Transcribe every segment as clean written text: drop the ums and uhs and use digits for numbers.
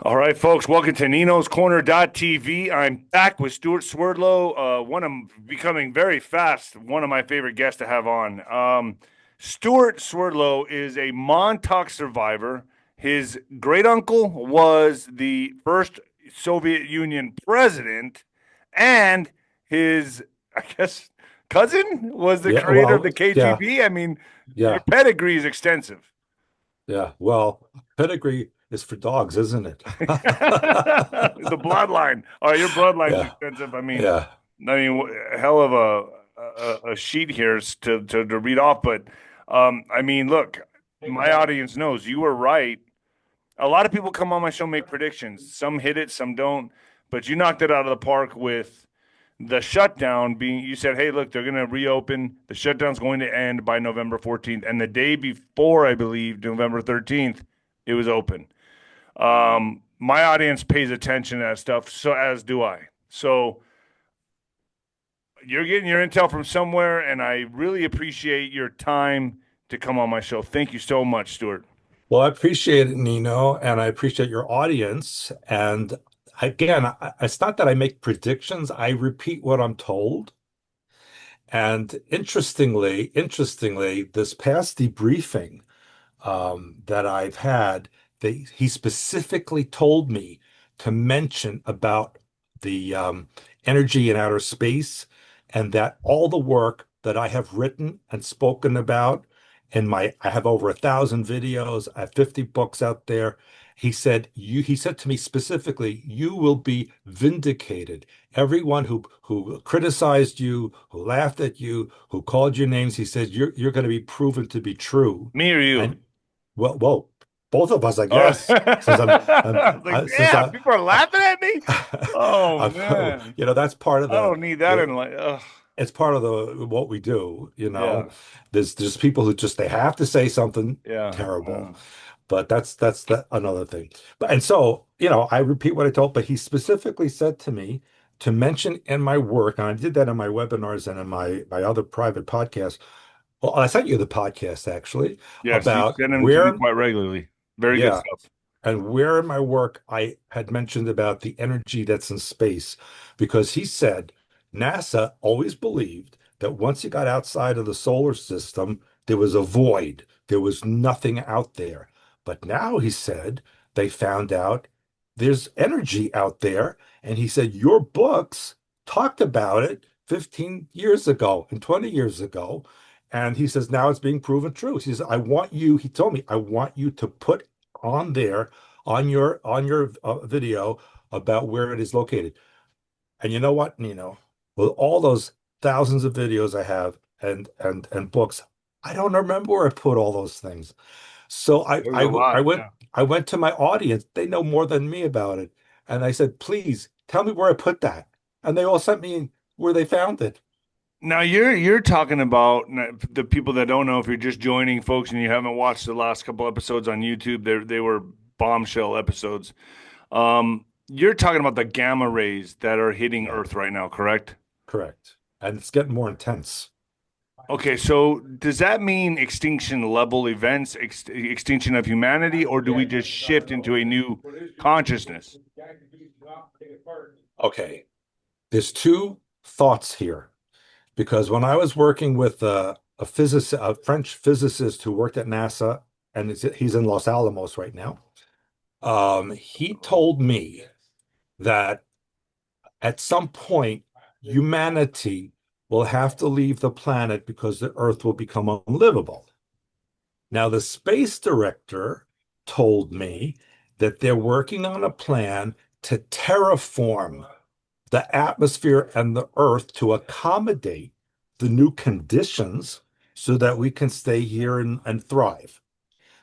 All right, folks, welcome to Nino's Corner.tv. I'm back with Stewart Swerdlow, one of becoming very fast, one of my favorite guests to have on. Stewart Swerdlow is a Montauk survivor. His great uncle was the first Soviet Union president, and his, I guess, cousin was the Yeah, creator of the well, yeah, KGB. I mean, your yeah, pedigree is extensive. yeah. Well, pedigree is for dogs, isn't it? The bloodline. Oh, your bloodline's Yeah, extensive. yeah. Hell of a sheet here to read off. But I mean, look, my audience knows you were right. A lot of people come on my show make predictions. Some hit it, some don't. But you knocked it out of the park with the shutdown being. You said, "Hey, look, they're going to reopen. The shutdown's going to end by November 14th." And the day before, I believe, November 13th, it was open. My audience pays attention to that stuff, so as do I. So you're getting your intel from somewhere, and I really appreciate your time to come on my show. Thank you so much, Stuart. Well, I appreciate it, Nino, and I appreciate your audience. And again, it's not that I make predictions, I repeat what I'm told. And interestingly, this past debriefing that I've had, he specifically told me to mention about the energy in outer space, and that all the work that I have written and spoken about I have over 1,000 videos, I have 50 books out there. He said to me specifically, you will be vindicated. Everyone who criticized you, who laughed at you, who called you names, he said, you're going to be proven to be true. Me or you? And well, both of us, I Oh, guess, since I was like, since damn, people are laughing at me. Oh I'm, man, that's part of I don't need that in life. Ugh. it's part of the what we do, Yeah, There's people who just they have to say something yeah. terrible, but that's another thing. But and so, I repeat what I told, but he specifically said to me to mention in my work, and I did that in my webinars and in my other private podcasts. Well, I sent you the podcast actually Yes, you about send them to me where, quite regularly. Very good yeah, stuff. and where in my work I had mentioned about the energy that's in space, because he said NASA always believed that once you got outside of the solar system, there was a void, there was nothing out there. But now he said they found out there's energy out there. And he said, your books talked about it 15 years ago and 20 years ago. And he says, now it's being proven true. He says, he told me, I want you to put on there on your video about where it is located. And you know what, Nino? With all those thousands of videos I have and books, I don't remember where I put all those things. So There's a lot. Yeah. I went to my audience. They know more than me about it. And I said, please tell me where I put that. And they all sent me where they found it. Now you're talking about the people that don't know if you're just joining folks and you haven't watched the last couple episodes on YouTube. They were bombshell episodes. You're talking about the gamma rays that are hitting Yeah, Earth right now, correct? correct. And it's getting more intense. Okay, so does that mean extinction level events, extinction of humanity, or do we just shift into a new consciousness? Okay. There's two thoughts here. Because when I was working with a French physicist who worked at NASA, and he's in Los Alamos right now, he told me that at some point humanity will have to leave the planet because the Earth will become unlivable. Now, the space director told me that they're working on a plan to terraform the atmosphere and the earth to accommodate the new conditions so that we can stay here and thrive.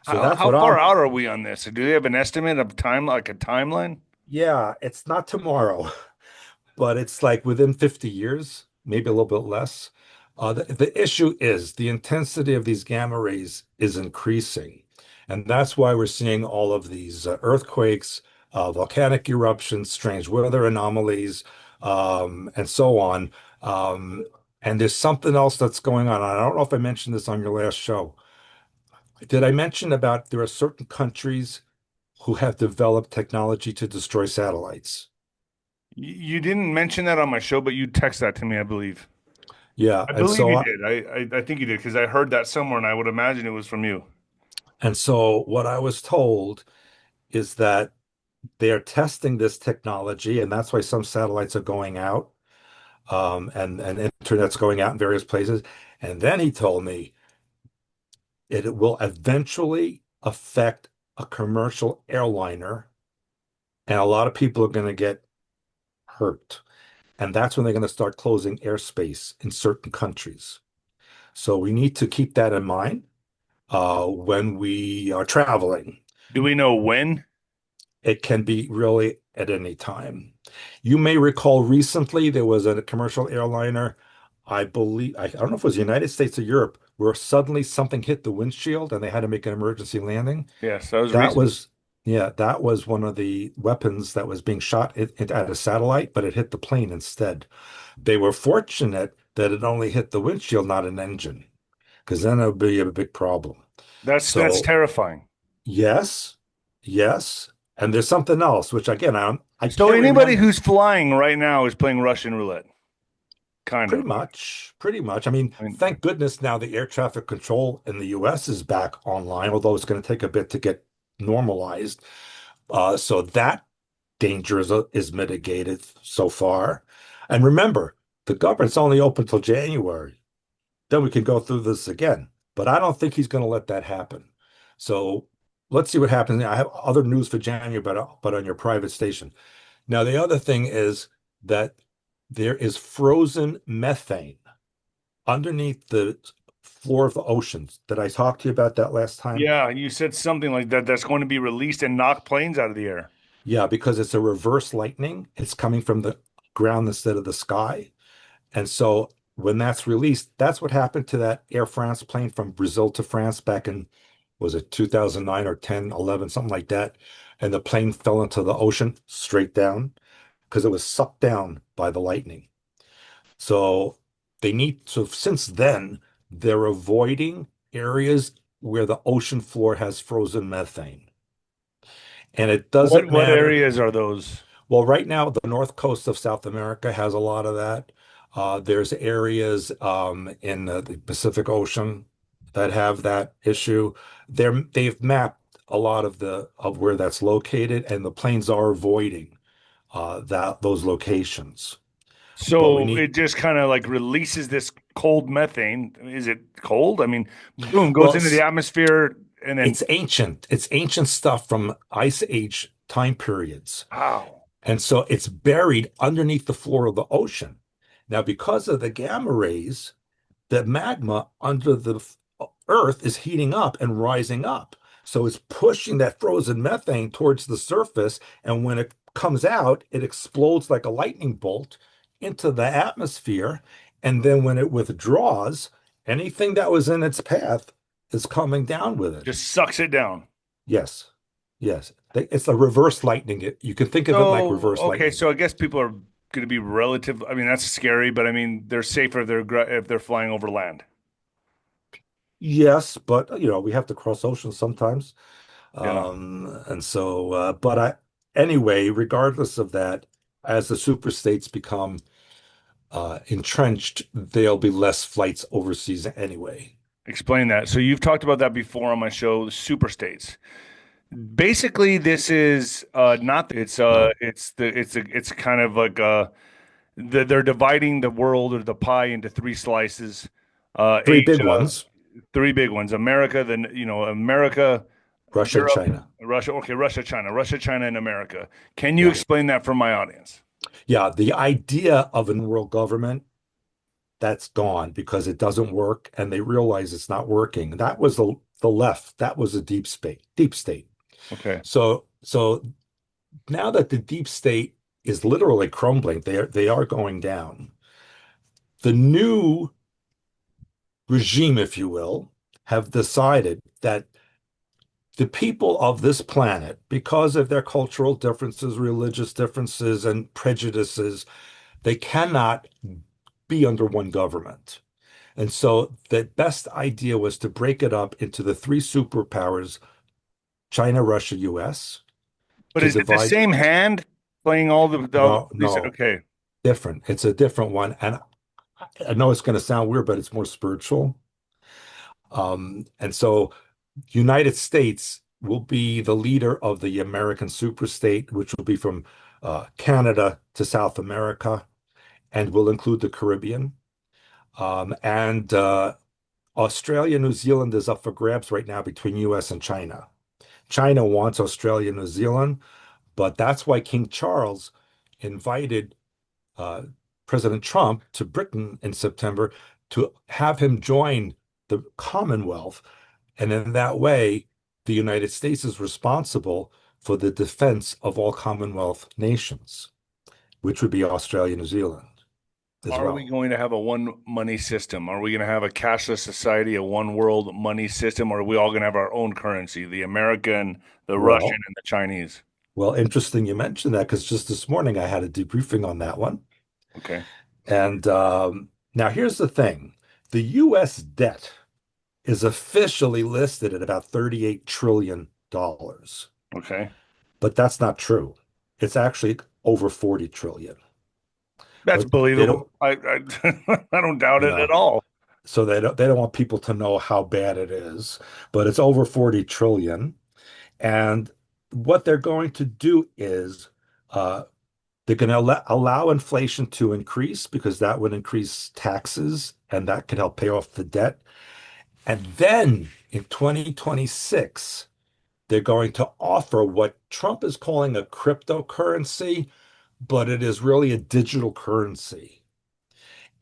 So that's How what far I'm, out are we on this? Do they have an estimate of time, like a timeline? yeah, it's not tomorrow, but it's like within 50 years, maybe a little bit less. The issue is the intensity of these gamma rays is increasing. And that's why we're seeing all of these earthquakes, volcanic eruptions, strange weather anomalies, and so on. And there's something else that's going on. I don't know if I mentioned this on your last show. Did I mention about there are certain countries who have developed technology to destroy satellites. You didn't mention that on my show, but you text that to me, I believe. Yeah, I and believe so you I, did. I think you did because I heard that somewhere, and I would imagine it was from you. and so what I was told is that they are testing this technology, and that's why some satellites are going out, and internet's going out in various places. And then he told me it will eventually affect a commercial airliner, and a lot of people are going to get hurt. And that's when they're going to start closing airspace in certain countries. So we need to keep that in mind when we are traveling. Do we know when? It can be really at any time. You may recall recently there was a commercial airliner, I believe, I don't know if it was the United States or Europe, where suddenly something hit the windshield and they had to make an emergency landing. Yes, that was That recent. was, yeah, that was one of the weapons that was being shot at a satellite, but it hit the plane instead. They were fortunate that it only hit the windshield, not an engine, because then it would be a big problem. That's So, terrifying. yes, yes. And there's something else, which again, I So can't anybody remember. who's flying right now is playing Russian roulette, kind Pretty of. much, pretty much. I mean, I mean, thank goodness now the air traffic control in the US is back online, although it's going to take a bit to get normalized. So that danger is mitigated so far. And remember, the government's only open till January. Then we can go through this again. But I don't think he's going to let that happen. So let's see what happens. I have other news for January, but on your private station. Now, the other thing is that there is frozen methane underneath the floor of the oceans. Did I talk to you about that last time? yeah, you said something like that. That's going to be released and knock planes out of the air. Yeah, because it's a reverse lightning. It's coming from the ground instead of the sky. And so when that's released, that's what happened to that Air France plane from Brazil to France back in, was it 2009 or 10, 11, something like that. And the plane fell into the ocean straight down because it was sucked down by the lightning. So so since then, they're avoiding areas where the ocean floor has frozen methane. And it doesn't What matter. areas are those? Well, right now, the north coast of South America has a lot of that. There's areas in the Pacific Ocean that have that issue. They've mapped a lot of the of where that's located, and the planes are avoiding that those locations. But we So need it just kind of like releases this cold methane. Is it cold? I mean, boom, goes well, into the atmosphere and then it's ancient. It's ancient stuff from Ice Age time periods. wow. And so it's buried underneath the floor of the ocean. Now, because of the gamma rays, the magma under the earth is heating up and rising up. So it's pushing that frozen methane towards the surface. And when it comes out, it explodes like a lightning bolt into the atmosphere. And then when it withdraws, anything that was in its path is coming down with it. Just sucks it down. Yes. Yes. It's a reverse lightning. You can think of it like So, reverse okay, lightning. so I guess people are going to be relative. I mean, that's scary, but I mean, they're safer if they're flying over land. Yes, but we have to cross oceans sometimes. Yeah. And so, anyway, regardless of that, as the superstates become entrenched, there'll be less flights overseas anyway. Explain that. So you've talked about that before on my show, the superstates. Basically, this is not No, it's kind of like they're dividing the world or the pie into three slices. three big Asia, ones, three big ones. America, America, Russia and Europe, China. Russia. Okay, Russia, China, and America. Can you Yeah. explain that for my audience? Yeah. The idea of a world government, that's gone because it doesn't work and they realize it's not working. That was the left. That was the deep state. Okay. So now that the deep state is literally crumbling, they are going down. The new regime, if you will, have decided that the people of this planet, because of their cultural differences, religious differences, and prejudices, they cannot be under one government. And so the best idea was to break it up into the three superpowers, China, Russia, US. But to is it the divide. same hand playing all No, they said, no, okay. different. It's a different one. And I know it's going to sound weird, but it's more spiritual. And so United States will be the leader of the American superstate, which will be from Canada to South America and will include the Caribbean. And Australia, New Zealand is up for grabs right now between US and China. China wants Australia, New Zealand, but that's why King Charles invited uh, President Trump to Britain in September to have him join the Commonwealth. And in that way, the United States is responsible for the defense of all Commonwealth nations, which would be Australia, New Zealand as Are we well. going to have a one money system? Are we going to have a cashless society, a one world money system, or are we all going to have our own currency, the American, the Russian, Well, and the Chinese? interesting you mentioned that because just this morning I had a debriefing on that one. Okay. And now here's the thing. The US debt is officially listed at about $38 trillion, Okay. but that's not true. It's actually over 40 trillion. That's But they believable. don't, I don't doubt you it at know, all. so they don't want people to know how bad it is, but it's over 40 trillion. And what they're going to do is uh, they're going to allow inflation to increase because that would increase taxes and that could help pay off the debt. And then in 2026, they're going to offer what Trump is calling a cryptocurrency, but it is really a digital currency.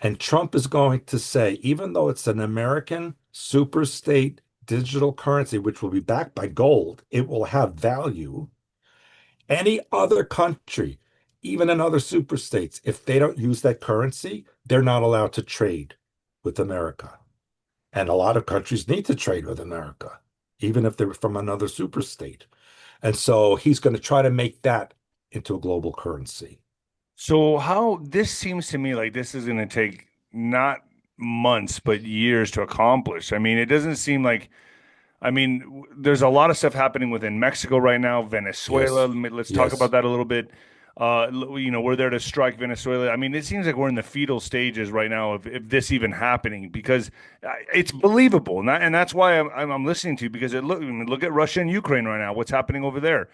And Trump is going to say, even though it's an American superstate digital currency, which will be backed by gold, it will have value. Any other country, even in other superstates, if they don't use that currency, they're not allowed to trade with America. And a lot of countries need to trade with America, even if they're from another superstate. And so he's going to try to make that into a global currency. So how this seems to me like this is going to take not months but years to accomplish. I mean, it doesn't seem like there's a lot of stuff happening within Mexico right now, Venezuela. Yes. Let's talk about Yes. that a little bit. We're there to strike Venezuela. I mean, it seems like we're in the fetal stages right now of if this even happening because it's believable, and that's why I'm listening to you because look at Russia and Ukraine right now. What's happening over there?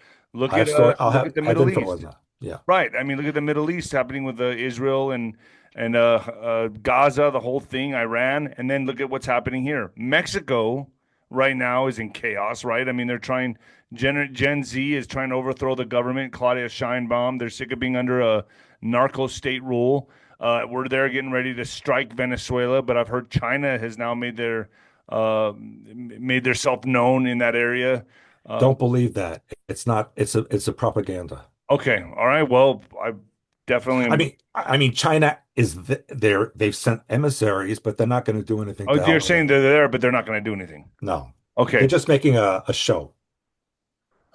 I have story. Look at the I have Middle info on East. that. Yeah. Right. I mean, look at the Middle East happening with Israel and Gaza, the whole thing, Iran, and then look at what's happening here. Mexico right now is in chaos. Right. I mean, they're trying. Gen Z is trying to overthrow the government. 𝗬𝗪𝗓𝗃. They're sick of being under a narco state rule. We're there getting ready to strike Venezuela, but I've heard China has now made their self known in that area. Don't believe that. It's not, it's a propaganda. Okay. All right. Well, I definitely I am. mean, China is they've sent emissaries, but they're not going to do anything Oh, to you're help saying them. they're there, but they're not going to do anything. No. They're Okay. just making a show.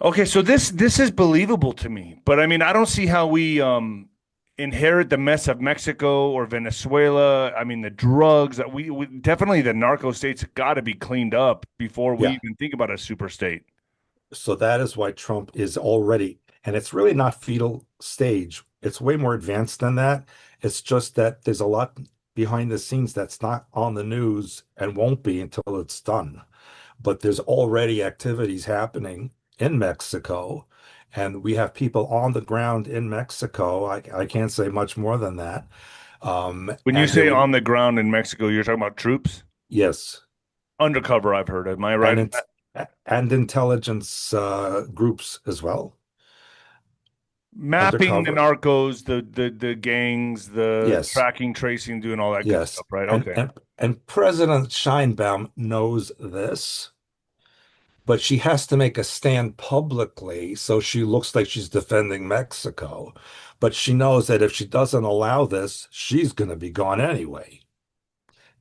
Okay. So this is believable to me, but I mean, I don't see how we inherit the mess of Mexico or Venezuela. I mean, the drugs that we definitely the narco states got to be cleaned up before we Yeah. even think about a super state. So that is why Trump is already, and it's really not fetal stage. It's way more advanced than that. It's just that there's a lot behind the scenes that's not on the news and won't be until it's done. But there's already activities happening in Mexico, and we have people on the ground in Mexico. I can't say much more than that. When you And there say will, on the ground in Mexico, you're talking about troops yes, undercover. I've heard. Am I right? and intelligence groups as well, Mapping the undercover. narcos, the gangs, the Yes, tracking, tracing, doing all that good yes, stuff, right? Okay. and President Scheinbaum knows this, but she has to make a stand publicly so she looks like she's defending Mexico. But she knows that if she doesn't allow this, she's going to be gone anyway.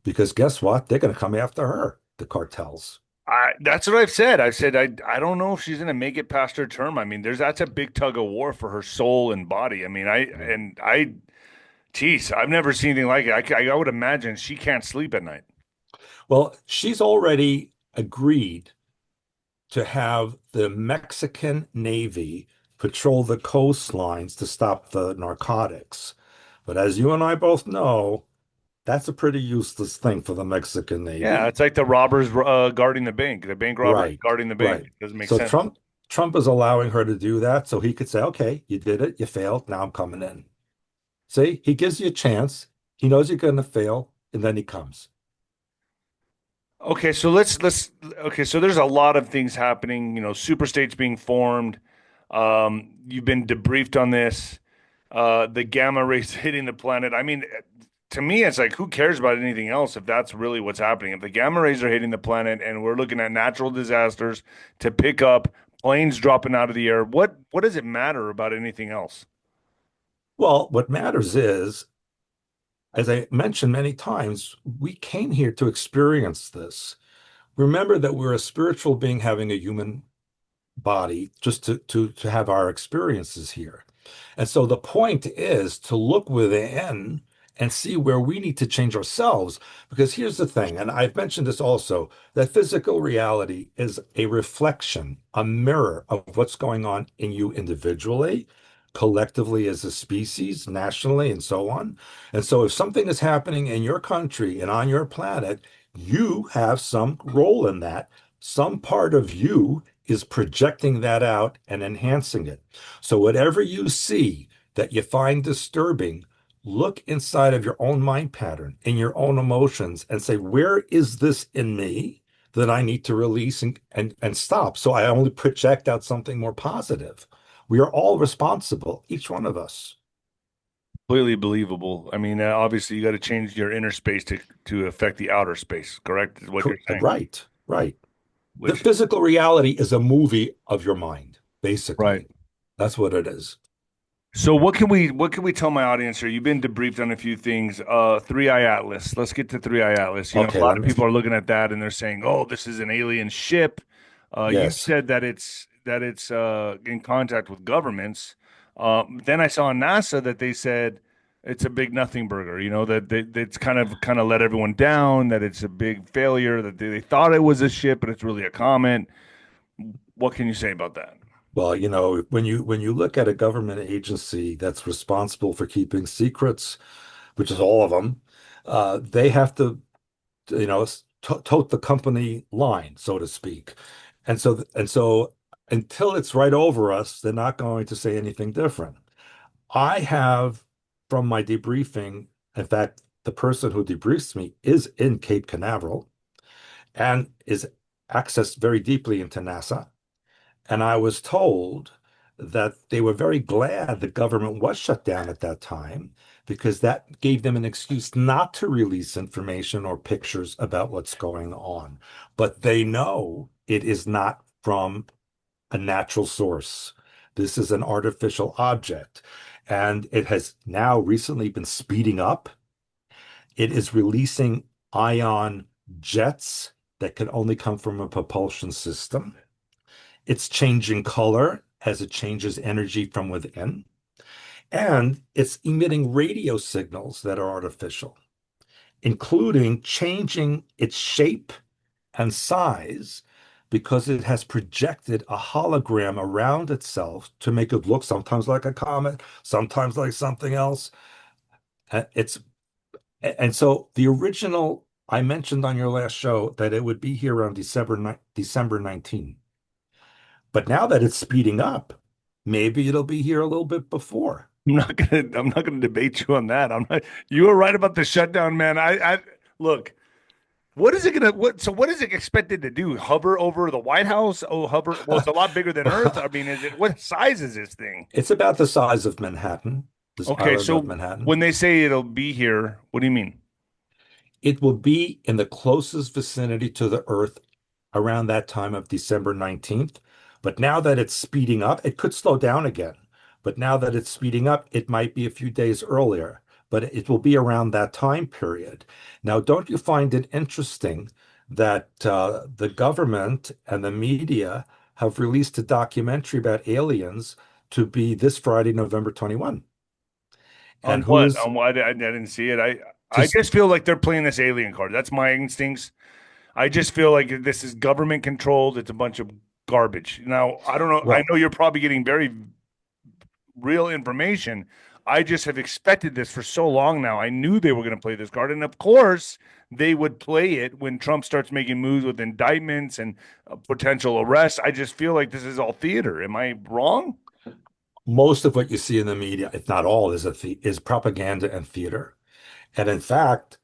Because guess what? They're going to come after her, the cartels. That's what I've said. I've said I don't know if she's gonna make it past her term. I mean, that's a big tug of war for her soul and body. I mean, Mm. geez, I've never seen anything like it. I would imagine she can't sleep at night. Well, she's already agreed to have the Mexican Navy patrol the coastlines to stop the narcotics. But as you and I both know, that's a pretty useless thing for the Mexican Yeah, Navy. it's like the robbers guarding the bank robbers Right, guarding the bank. right. It doesn't make So sense. Trump is allowing her to do that so he could say, okay, you did it, you failed, now I'm coming in. See, he gives you a chance. He knows you're going to fail, and then he comes. Okay, so let's okay, so there's a lot of things happening, superstates being formed. You've been debriefed on this. The gamma rays hitting the planet. I mean, to me, it's like who cares about anything else if that's really what's happening. If the gamma rays are hitting the planet and we're looking at natural disasters to pick up, planes dropping out of the air, what does it matter about anything else? Well, what matters is, as I mentioned many times, we came here to experience this. Remember that we're a spiritual being having a human body just to have our experiences here. And so the point is to look within and see where we need to change ourselves. Because here's the thing, and I've mentioned this also, that physical reality is a reflection, a mirror of what's going on in you individually, collectively as a species, nationally, and so on. And so if something is happening in your country and on your planet, you have some role in that. Some part of you is projecting that out and enhancing it. So whatever you see that you find disturbing, look inside of your own mind pattern, in your own emotions, and say, where is this in me that I need to release and stop? So I only project out something more positive. We are all responsible, each one of us. Completely believable. I mean, obviously, you got to change your inner space to affect the outer space. Correct, is what you're saying. Right, right. The Which, physical reality is a movie of your mind, right. basically. That's what it is. So what can we tell my audience here? You've been debriefed on a few things. Three-Eye Atlas. Let's get to Three-Eye Atlas. A Okay, lot of people are looking at that and they're saying, "Oh, this is an alien ship." You yes. said that it's in contact with governments. Then I saw on NASA that they said it's a big nothing burger. That's kind of let everyone down. That it's a big failure. That they thought it was a ship, but it's really a comet. What can you say about that? Well, when you look at a government agency that's responsible for keeping secrets, which is all of them, they have to, tote the company line, so to speak. And so until it's right over us, they're not going to say anything different. I have, from my debriefing, in fact, the person who debriefs me is in Cape Canaveral and is accessed very deeply into NASA. And I was told that they were very glad the government was shut down at that time because that gave them an excuse not to release information or pictures about what's going on. But they know it is not from a natural source. This is an artificial object. And it has now recently been speeding up. It is releasing ion jets that can only come from a propulsion system. It's changing color as it changes energy from within, and it's emitting radio signals that are artificial, including changing its shape and size because it has projected a hologram around itself to make it look sometimes like a comet, sometimes like something else. It's and so the original I mentioned on your last show that it would be here around December 19. But now that it's speeding up, maybe it'll be here a little bit before. I'm not gonna debate you on that. You were right about the shutdown, man. I look, what is it expected to do? Hover over the White House? Oh, hover. Well, it's a lot bigger than Earth. I mean, what size is this thing? It's about the size of Manhattan, this Okay, island of so Manhattan. when they say it'll be here, what do you mean? It will be in the closest vicinity to the Earth around that time of December 19th. But now that it's speeding up, it could slow down again. But now that it's speeding up, it might be a few days earlier, but it will be around that time period. Now, don't you find it interesting that the government and the media have released a documentary about aliens to be this Friday, November 21? On And who what? is On what? I didn't see it. I just just feel like they're playing this alien card. That's my instincts. I just feel like this is government controlled. It's a bunch of garbage. Now, I don't know. I well, know you're probably getting very real information. I just have expected this for so long now. I knew they were going to play this card, and of course, they would play it when Trump starts making moves with indictments and potential arrests. I just feel like this is all theater. Am I wrong? Most of what you see in the media, if not all, is propaganda and theater. And in fact,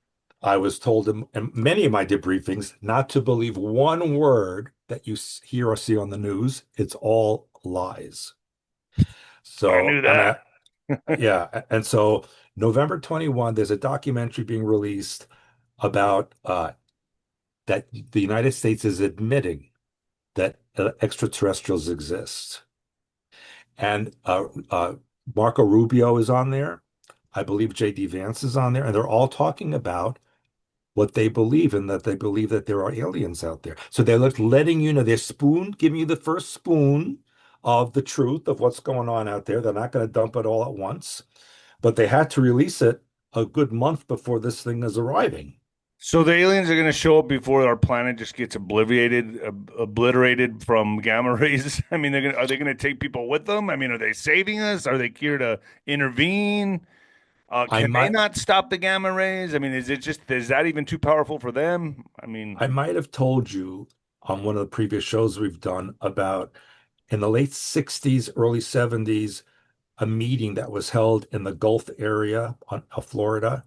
I was told in many of my debriefings not to believe one word that you hear or see on the news. It's all lies. I So, knew I that. mean, yeah. And so November 21, there's a documentary being released about that the United States is admitting that extraterrestrials exist. And Marco Rubio is on there. I believe J.D. Vance is on there. And they're all talking about what they believe and that they believe that there are aliens out there. So they're letting you know, giving you the first spoon of the truth of what's going on out there. They're not going to dump it all at once, but they had to release it a good month before this thing is arriving. So the aliens are going to show up before our planet just gets obliterated from gamma rays. I mean, are they going to take people with them? I mean, are they saving us? Are they here to intervene? I Can they might not stop the gamma rays? I mean, is that even too powerful for them? I mean, I might have told you on one of the previous shows we've done about in the late 60s, early 70s, a meeting that was held in the Gulf area of Florida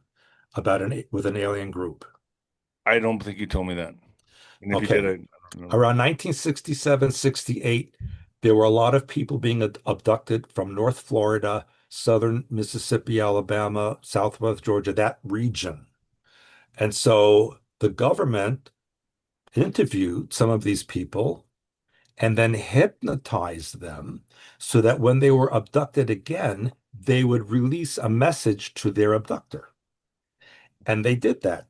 about with an alien group. I don't think you told me that. And if you did, Okay. I don't remember. Around 1967, 68, there were a lot of people being abducted from North Florida, southern Mississippi, Alabama, southwest Georgia, that region. And so the government interviewed some of these people and then hypnotized them so that when they were abducted again, they would release a message to their abductor. And they did that.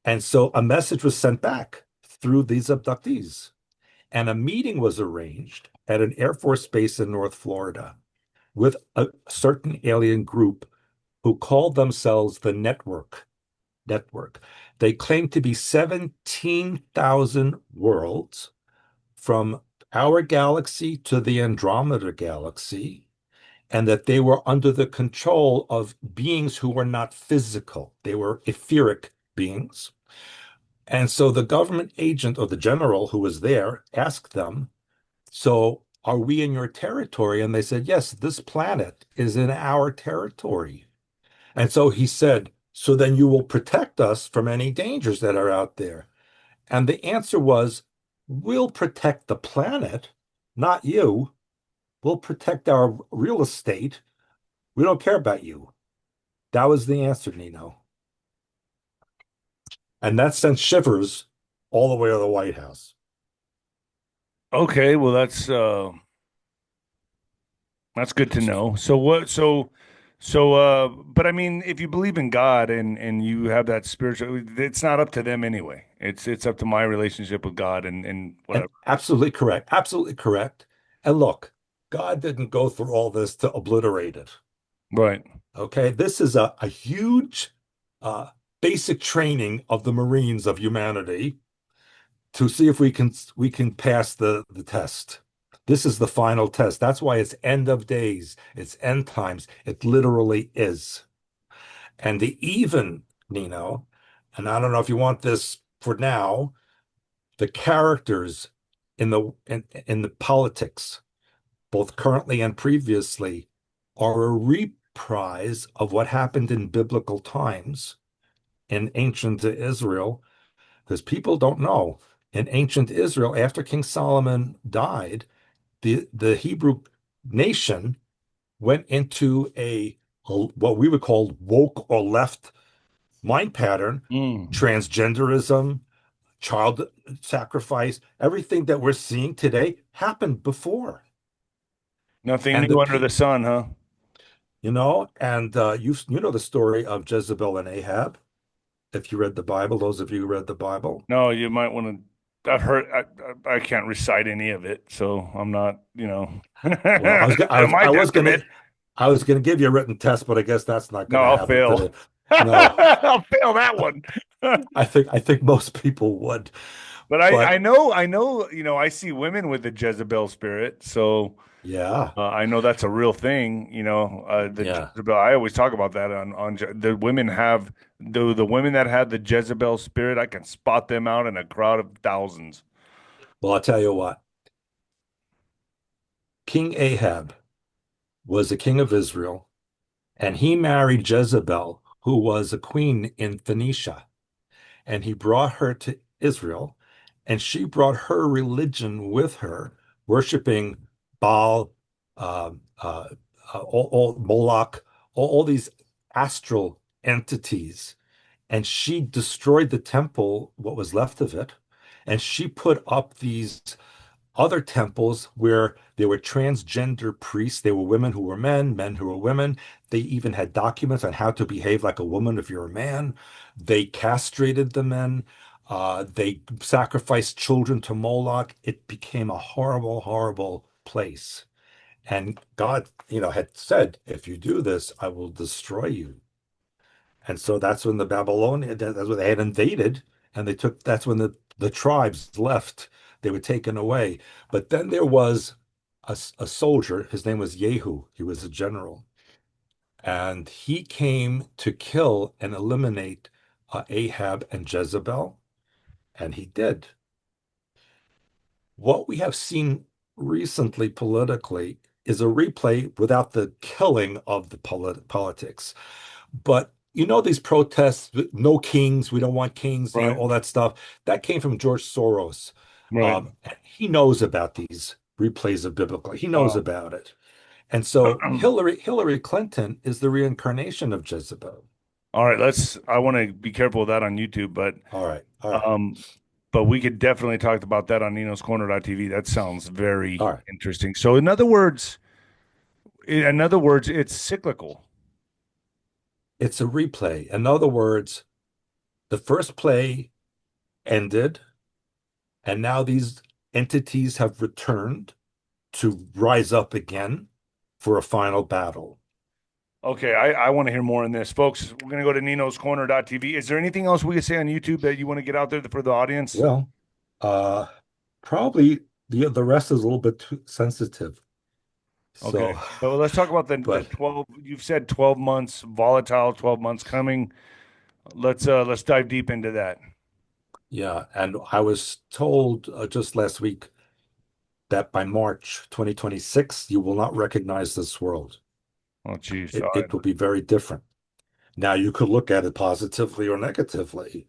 And so a message was sent back through these abductees. And a meeting was arranged at an Air Force base in North Florida with a certain alien group who called themselves the Network. They claimed to be 17,000 worlds from our galaxy to the Andromeda galaxy, and that they were under the control of beings who were not physical. They were etheric beings. And so the government agent or the general who was there asked them, so are we in your territory? And they said, yes, this planet is in our territory. And so he said, so then you will protect us from any dangers that are out there. And the answer was, we'll protect the planet, not you. We'll protect our real estate. We don't care about you. That was the answer, Nino. And that sent shivers all the way to the White House. Okay, well that's good to know. So what? But I mean, if you believe in God and you have that spiritual, it's not up to them anyway. It's up to my relationship with God and And whatever. absolutely correct. Absolutely correct. And look, God didn't go through all this to obliterate it. Right. Okay. This is a huge uh, basic training of the Marines of humanity to see if we can pass the test. This is the final test. That's why it's end of days. It's end times. It literally is. And the even, Nino, and I don't know if you want this for now, the characters in the politics, both currently and previously, are a reprise of what happened in biblical times in ancient Israel, because people don't know. In ancient Israel, after King Solomon died, the Hebrew nation went into what we would call woke or left mind pattern, Mm. transgenderism, child sacrifice, everything that we're seeing today happened before. Nothing And the new under pe the sun, huh? and you know the story of Jezebel and Ahab. If you read the Bible, those of you who read the Bible. No, you might want to. I've heard. I can't recite any of it, so I'm not. Well, My Testament. I was gonna give you a written test, but I guess that's not No, gonna I'll happen fail. today. No, I'll fail that one. I think most people would, But but I know, I see women with the Jezebel spirit. So, Yeah. I know that's a real thing, the Yeah. Jezebel. I always talk about that the women have the women that had the Jezebel spirit. I can spot them out in a crowd of thousands. Well, I'll tell you what, King Ahab was the king of Israel, and he married Jezebel, who was a queen in Phoenicia. And he brought her to Israel, and she brought her religion with her, worshiping Baal, uh, uh, all Moloch, all these astral entities. And she destroyed the temple, what was left of it, and she put up these other temples where there were transgender priests. They were women who were men, men who were women. They even had documents on how to behave like a woman if you're a man. They castrated the men. They sacrificed children to Moloch. It became a horrible, horrible place. And God, had said, if you do this, I will destroy you. And so that's when that's when they had invaded, and that's when the tribes left. They were taken away. But then there was a soldier. His name was Yehu. He was a general. And he came to kill and eliminate Ahab and Jezebel. And he did. What we have seen recently politically is a replay without the killing of the politics. But these protests, no kings, we don't want kings, Right, all that stuff, that came from George Soros. right. And he knows about these replays of biblical. He knows Wow. about it. And so Hillary Clinton is the reincarnation of Jezebel. All right, I want to be careful with that on YouTube, All right, all right, um, but we could definitely talk about that on ninoscorner.tv. That sounds all very right. interesting. So, in other words, it's cyclical. It's a replay. In other words, the first play ended, and now these entities have returned to rise up again for a final battle. Okay, I want to hear more on this. Folks, we're going to go to ninoscorner.tv. Is there anything else we could say on YouTube that you want to get out there for the audience? Well, uh, probably the rest is a little bit too sensitive. Okay. So, So let's talk about the but 12. You've said 12 months, volatile 12 months coming. Let's dive deep into that. yeah, and I was told just last week that by March 2026, you will not recognize this world. Oh, geez. All It will right. be very different. Now, you could look at it positively or negatively,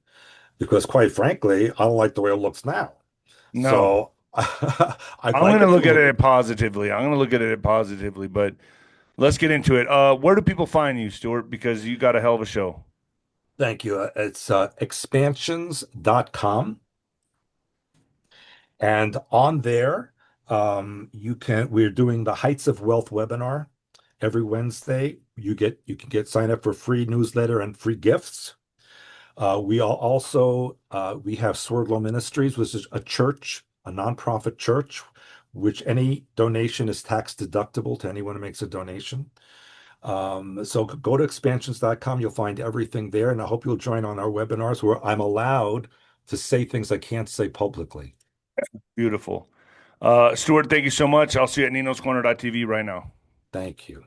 because quite frankly, I don't like the way it looks now. No, So, I'd I'm like going to it to look at look. it positively. I'm going to look at it positively, but let's get into it. Where do people find you, Stuart? Because you got a hell of a show. Thank you. It's expansions.com. And on there, we're doing the Heights of Wealth webinar every Wednesday. You can get sign up for free newsletter and free gifts. We have Swerdlow Ministries, which is a church, a nonprofit church, which any donation is tax deductible to anyone who makes a donation. So go to expansions.com. You'll find everything there. And I hope you'll join on our webinars where I'm allowed to say things I can't say publicly. Beautiful. Stuart, thank you so much. I'll see you at ninoscorner.tv right now. Thank you.